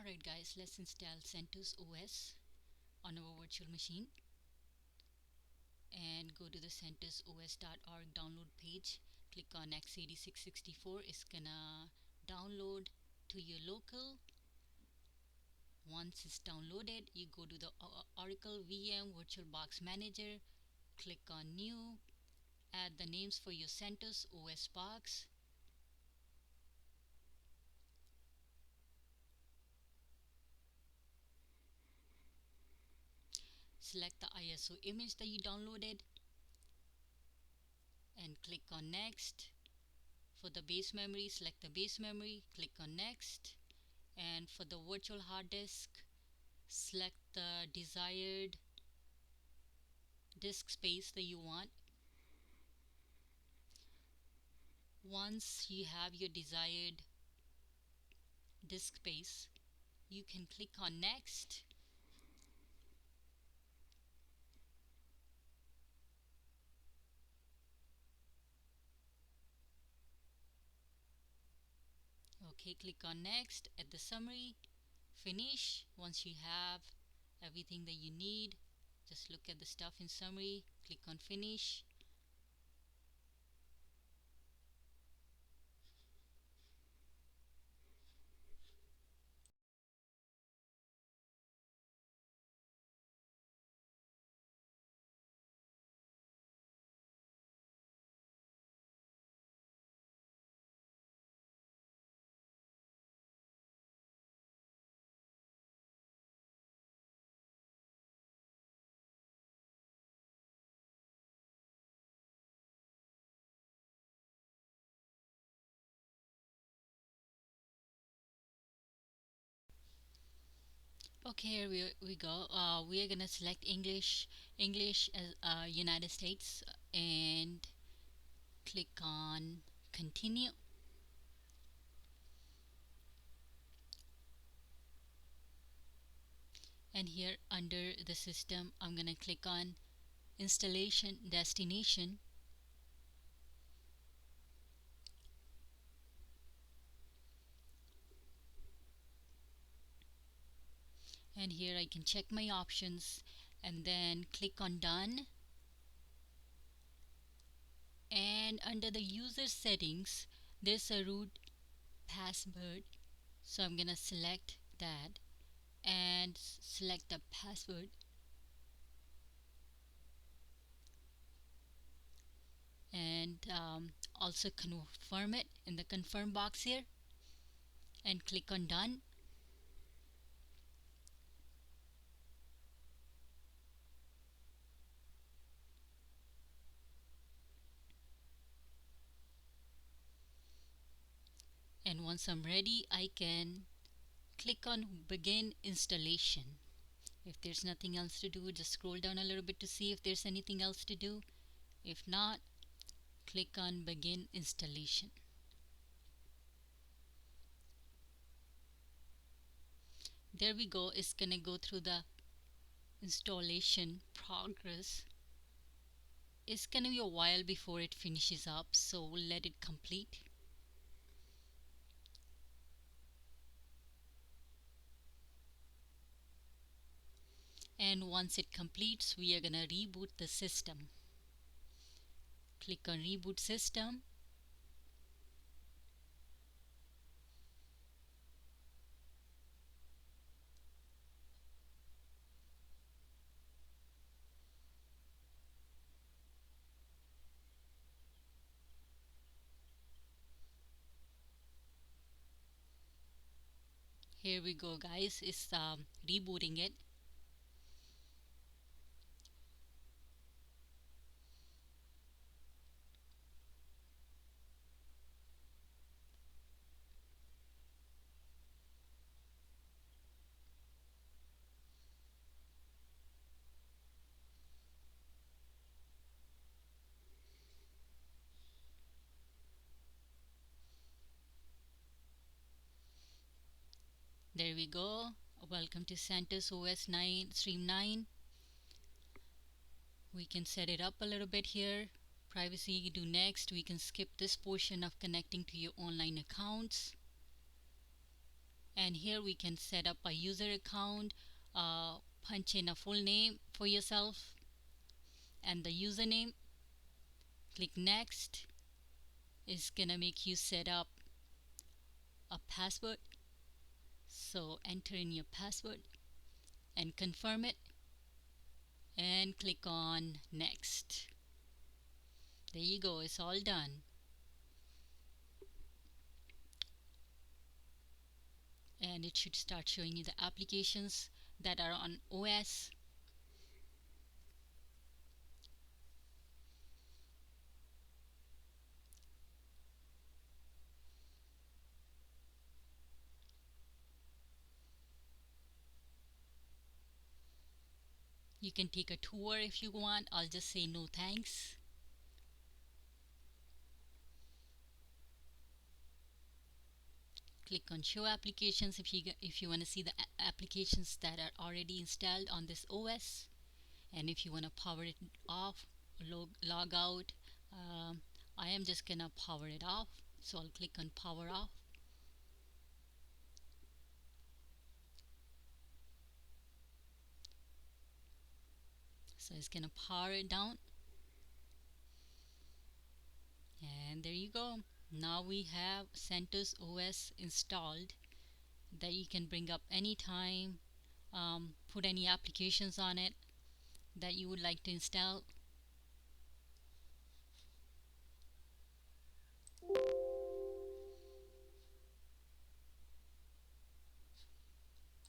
Alright guys, let's install Centos OS on our virtual machine and go to the centosos.org download page. Click on x86-64. It's gonna download to your local. Once it's downloaded, you go to the Oracle VM VirtualBox Manager, click on New, add the names for your Centos OS box. Select the ISO image that you downloaded and click on Next. For the base memory, select the base memory, click on Next. And for the virtual hard disk, select the desired disk space that you want. Once you have your desired disk space, you can click on Next. Okay, click on Next. At the summary, finish. Once you have everything that you need, just look at the stuff in summary, click on Finish. Okay, here we go. We are gonna select English as United States and click on Continue. And here under the system, I'm gonna click on Installation Destination. And here I can check my options and then click on Done. And under the user settings, there's a root password, so I'm gonna select that and select the password, and also confirm it in the confirm box here and click on Done. And once I'm ready, I can click on Begin Installation. If there's nothing else to do, just scroll down a little bit to see if there's anything else to do. If not, click on Begin Installation. There we go. It's gonna go through the installation progress. It's gonna be a while before it finishes up, so we'll let it complete. And once it completes, we are gonna reboot the system. Click on Reboot System. Here we go, guys. It's rebooting it. There we go. Welcome to Centos OS 9 Stream 9. We can set it up a little bit here. Privacy, do next. We can skip this portion of connecting to your online accounts. And here we can set up a user account, punch in a full name for yourself and the username. Click next. It's gonna make you set up a password, so enter in your password and confirm it and click on next. There you go, it's all done. And it should start showing you the applications that are on OS. You can take a tour if you want. I'll just say no thanks. Click on show applications if you want to see the applications that are already installed on this OS. And if you want to power it off, log out, I am just gonna power it off, so I'll click on power off. So it's gonna power it down, and there you go. Now we have Centos OS installed that you can bring up anytime, put any applications on it that you would like to install.